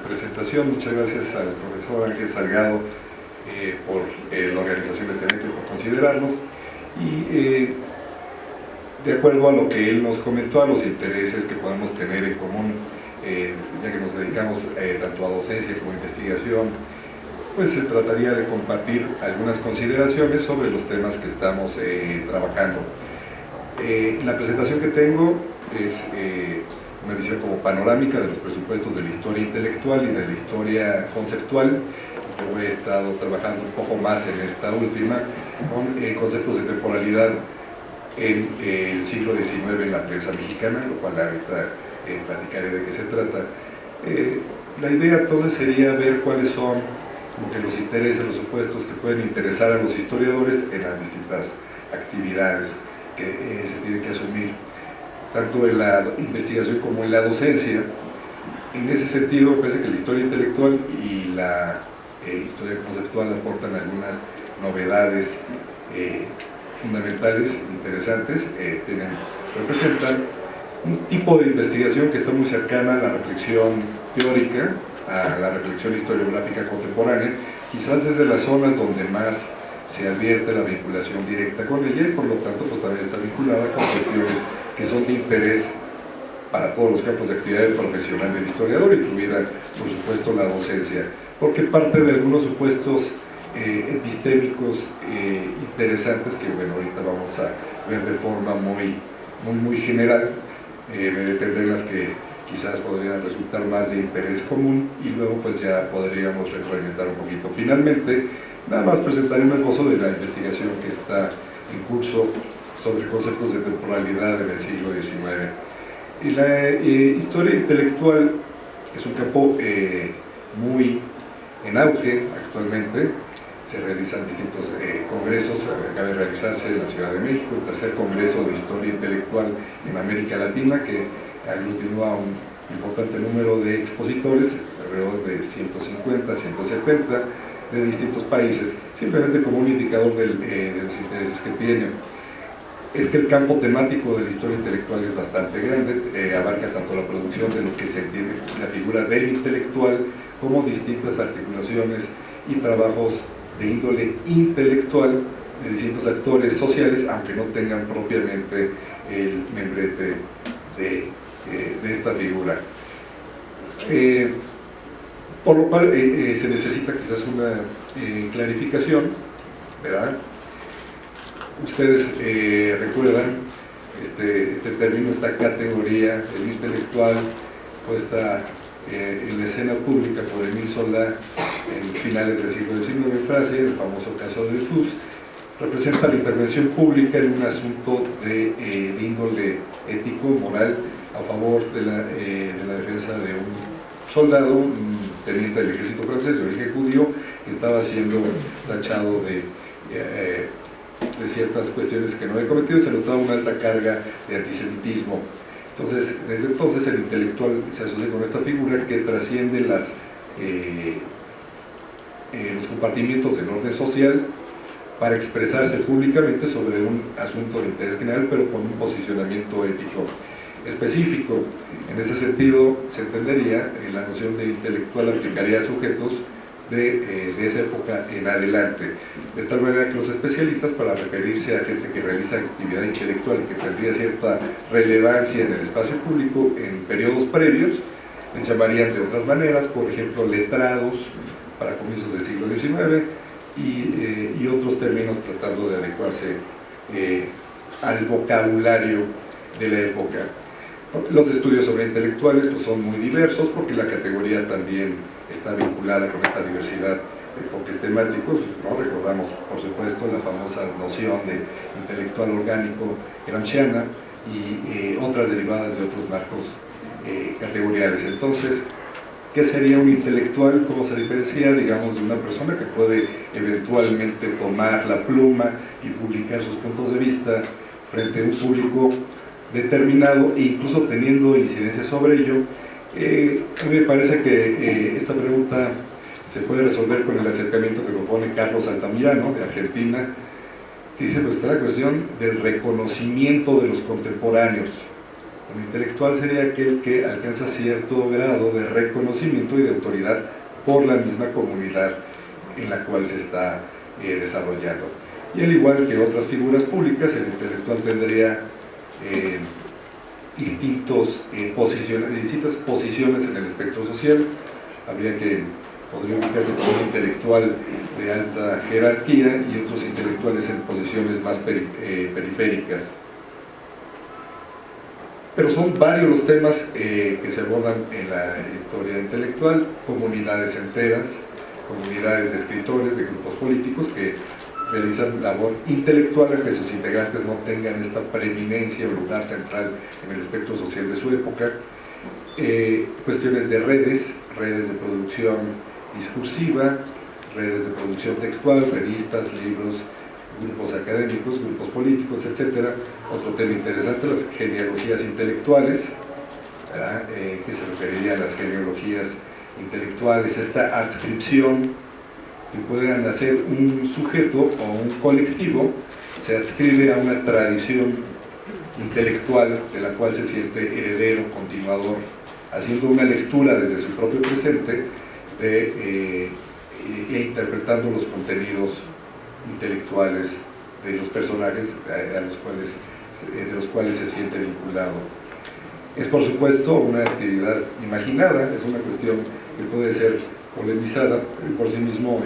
presentación. Muchas gracias al profesor Ángel Salgado por la organización de este evento y por considerarnos. Y de acuerdo a lo que él nos comentó, a los intereses que podemos tener en común, ya que nos dedicamos tanto a docencia como a investigación, pues se trataría de compartir algunas consideraciones sobre los temas que estamos trabajando. La presentación que tengo es una visión como panorámica de los presupuestos de la historia intelectual y de la historia conceptual. Yo he estado trabajando un poco más en esta última con conceptos de temporalidad en el siglo XIX en la prensa mexicana, lo cual ahorita platicaré de qué se trata. La idea entonces sería ver cuáles son como que los intereses, los supuestos que pueden interesar a los historiadores en las distintas actividades que se tienen que asumir, tanto en la investigación como en la docencia. En ese sentido, me parece que la historia intelectual y la historia conceptual aportan algunas novedades fundamentales, interesantes. Representan un tipo de investigación que está muy cercana a la reflexión teórica, a la reflexión historiográfica contemporánea. Quizás es de las zonas donde más se advierte la vinculación directa con ella y por lo tanto pues también está vinculada con cuestiones que son de interés para todos los campos de actividad profesional del historiador, incluida por supuesto la docencia, porque parte de algunos supuestos epistémicos interesantes que bueno, ahorita vamos a ver de forma muy general. Me detendré en las que quizás podrían resultar más de interés común y luego pues ya podríamos retroalimentar un poquito. Finalmente, nada más presentaré un esbozo de la investigación que está en curso sobre conceptos de temporalidad en el siglo XIX. Y la historia intelectual es un campo muy en auge actualmente. Se realizan distintos congresos. Acaba de realizarse en la Ciudad de México el tercer Congreso de Historia Intelectual en América Latina, que aglutinó a un importante número de expositores, alrededor de 150, 170 de distintos países, simplemente como un indicador de los intereses que tienen. Es que el campo temático de la historia intelectual es bastante grande, abarca tanto la producción de lo que se entiende la figura del intelectual, como distintas articulaciones y trabajos de índole intelectual de distintos actores sociales, aunque no tengan propiamente el membrete de esta figura. Por lo cual se necesita quizás una clarificación, ¿verdad? Ustedes recuerdan este término, esta categoría, el intelectual, puesta en la escena pública por Émile Zola en finales del siglo XIX en Francia, el famoso caso de Dreyfus. Representa la intervención pública en un asunto de índole ético, moral, a favor de la defensa de un soldado, un teniente del ejército francés de origen judío, que estaba siendo tachado de ciertas cuestiones que no había cometido, y se notaba una alta carga de antisemitismo. Entonces, desde entonces el intelectual se asocia con esta figura que trasciende los compartimientos del orden social para expresarse públicamente sobre un asunto de interés general, pero con un posicionamiento ético específico. En ese sentido, se entendería la noción de intelectual aplicaría a sujetos de esa época en adelante, de tal manera que los especialistas, para referirse a gente que realiza actividad intelectual y que tendría cierta relevancia en el espacio público en periodos previos, les llamarían de otras maneras, por ejemplo, letrados para comienzos del siglo XIX y otros términos tratando de adecuarse al vocabulario de la época. Los estudios sobre intelectuales pues, son muy diversos porque la categoría también está vinculada con esta diversidad de enfoques temáticos, ¿no? Recordamos, por supuesto, la famosa noción de intelectual orgánico gramsciana y otras derivadas de otros marcos categoriales. Entonces, ¿qué sería un intelectual? ¿Cómo se diferencia, digamos, de una persona que puede eventualmente tomar la pluma y publicar sus puntos de vista frente a un público determinado e incluso teniendo incidencia sobre ello? A mí me parece que esta pregunta se puede resolver con el acercamiento que propone Carlos Altamirano, de Argentina, que dice, pues está la cuestión del reconocimiento de los contemporáneos. Un intelectual sería aquel que alcanza cierto grado de reconocimiento y de autoridad por la misma comunidad en la cual se está desarrollando. Y al igual que otras figuras públicas, el intelectual tendría distintas posiciones en el espectro social. Podría ubicarse como un intelectual de alta jerarquía y otros intelectuales en posiciones más periféricas. Pero son varios los temas que se abordan en la historia intelectual: comunidades enteras, comunidades de escritores, de grupos políticos que realizan labor intelectual, aunque sus integrantes no tengan esta preeminencia o lugar central en el espectro social de su época. Cuestiones de redes de producción discursiva, redes de producción textual, revistas, libros, grupos académicos, grupos políticos, etc. Otro tema interesante, las genealogías intelectuales, que se referiría a las genealogías intelectuales, esta adscripción que puedan hacer un sujeto o un colectivo, se adscribe a una tradición intelectual de la cual se siente heredero, continuador, haciendo una lectura desde su propio presente e interpretando los contenidos intelectuales de los personajes de los cuales se siente vinculado. Es, por supuesto, una actividad imaginada, es una cuestión que puede ser polemizada, y por sí mismo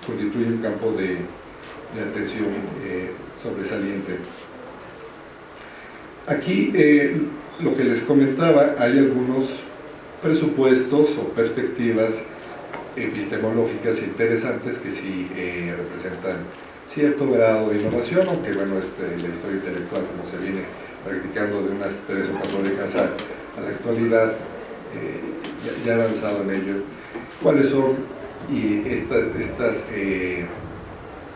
constituye un campo de atención sobresaliente. Aquí, lo que les comentaba, hay algunos presupuestos o perspectivas epistemológicas interesantes que sí representan cierto grado de innovación, aunque bueno, la historia intelectual, como se viene practicando de unas 3 o 4 décadas a la actualidad, ya avanzado en ello. ¿Cuáles son? Y estas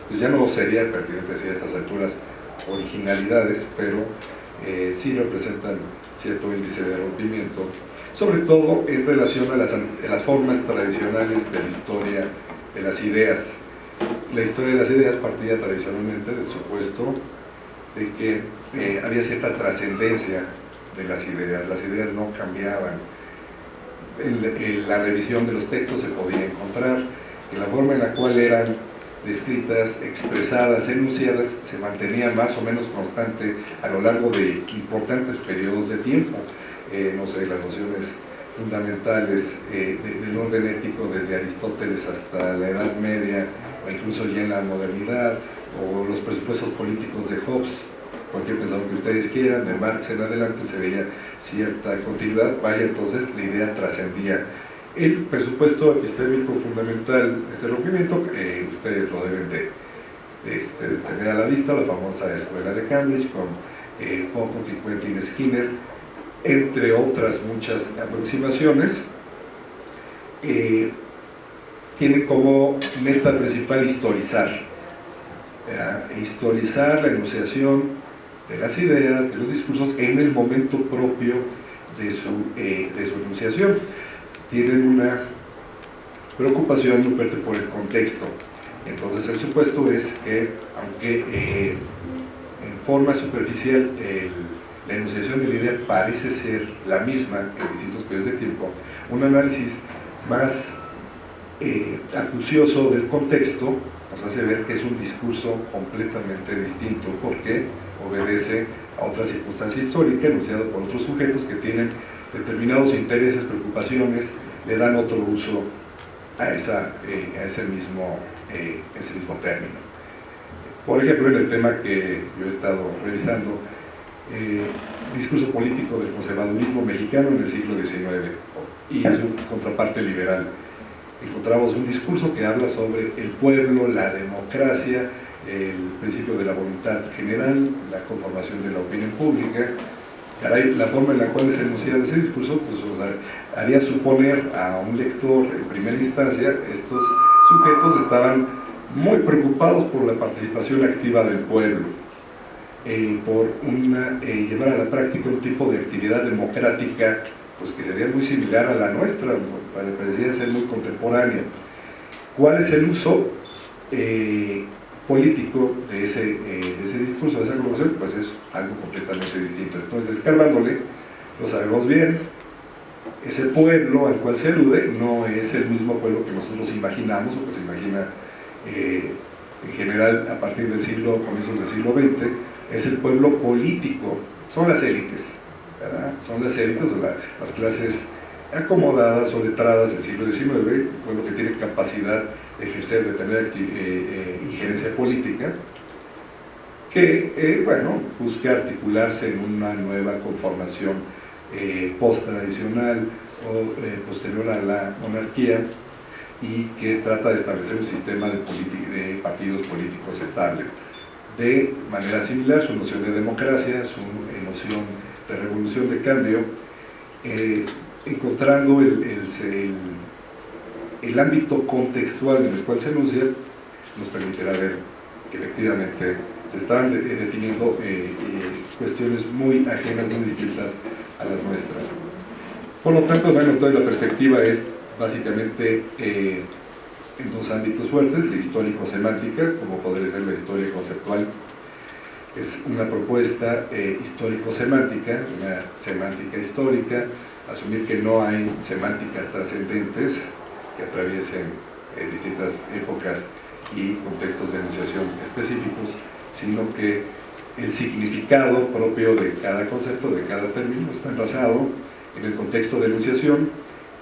pues ya no sería pertinente decir a estas alturas originalidades, pero sí representan cierto índice de rompimiento, sobre todo en relación a las formas tradicionales de la historia de las ideas. La historia de las ideas partía tradicionalmente del supuesto de que había cierta trascendencia de las ideas no cambiaban. En la revisión de los textos se podía encontrar que la forma en la cual eran descritas, expresadas, enunciadas, se mantenía más o menos constante a lo largo de importantes periodos de tiempo. No sé, las nociones fundamentales del orden ético desde Aristóteles hasta la Edad Media, o incluso ya en la modernidad, o los presupuestos políticos de Hobbes, cualquier pensador que ustedes quieran, de Marx en adelante, se veía cierta continuidad. Vaya, entonces la idea trascendía. El presupuesto epistémico fundamental de este rompimiento, ustedes lo deben de tener a la vista, la famosa escuela de Cambridge con Foucault y Quentin Skinner, entre otras muchas aproximaciones. Tiene como meta principal historizar la enunciación de las ideas, de los discursos en el momento propio de su enunciación. Tienen una preocupación muy fuerte por el contexto. Entonces el supuesto es que, aunque en forma superficial la enunciación de la idea parece ser la misma en distintos periodos de tiempo, un análisis más acucioso del contexto nos hace ver que es un discurso completamente distinto, porque obedece a otra circunstancia histórica enunciada por otros sujetos que tienen determinados intereses, preocupaciones, le dan otro uso a ese mismo término. Por ejemplo, en el tema que yo he estado revisando, discurso político del conservadurismo mexicano en el siglo XIX y su contraparte liberal, encontramos un discurso que habla sobre el pueblo, la democracia, el principio de la voluntad general, la conformación de la opinión pública. Caray, la forma en la cual es enunciado ese discurso pues, haría suponer a un lector en primera instancia, estos sujetos estaban muy preocupados por la participación activa del pueblo, por llevar a la práctica un tipo de actividad democrática pues, que sería muy similar a la nuestra, parecía ser muy contemporánea. ¿Cuál es el uso político de ese discurso, de esa conversación? Pues es algo completamente distinto. Entonces, escarbándole, lo sabemos bien. Ese pueblo al cual se alude no es el mismo pueblo que nosotros imaginamos o que se imagina en general a partir del comienzos del siglo XX. Es el pueblo político, son las élites, ¿verdad? Son las élites o las clases acomodadas o letradas del siglo XIX, el pueblo que tiene capacidad de ejercer, de tener injerencia política, que bueno, busca articularse en una nueva conformación post-tradicional o posterior a la monarquía, y que trata de establecer un sistema de partidos políticos estable. De manera similar, su noción de democracia, su noción de revolución, de cambio, encontrando el ámbito contextual en el cual se enuncia, nos permitirá ver que efectivamente se están definiendo cuestiones muy ajenas, muy distintas a las nuestras. Por lo tanto, bueno, toda la perspectiva es básicamente en dos ámbitos fuertes: la histórico-semántica, como podría ser la historia conceptual. Es una propuesta histórico-semántica, una semántica histórica, asumir que no hay semánticas trascendentes que atraviesen distintas épocas y contextos de enunciación específicos, sino que el significado propio de cada concepto, de cada término, está basado en el contexto de enunciación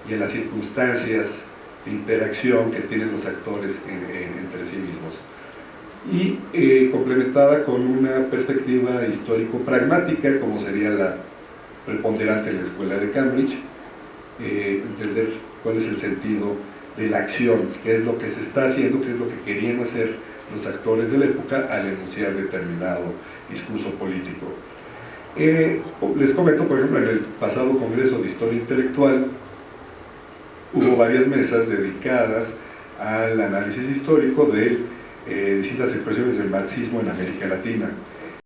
y en las circunstancias de interacción que tienen los actores entre sí mismos, y complementada con una perspectiva histórico-pragmática, como sería la preponderante en la escuela de Cambridge, entender cuál es el sentido de la acción, qué es lo que se está haciendo, qué es lo que querían hacer los actores de la época al enunciar determinado discurso político. Les comento, por ejemplo, en el pasado Congreso de Historia Intelectual hubo varias mesas dedicadas al análisis histórico de distintas expresiones del marxismo en América Latina.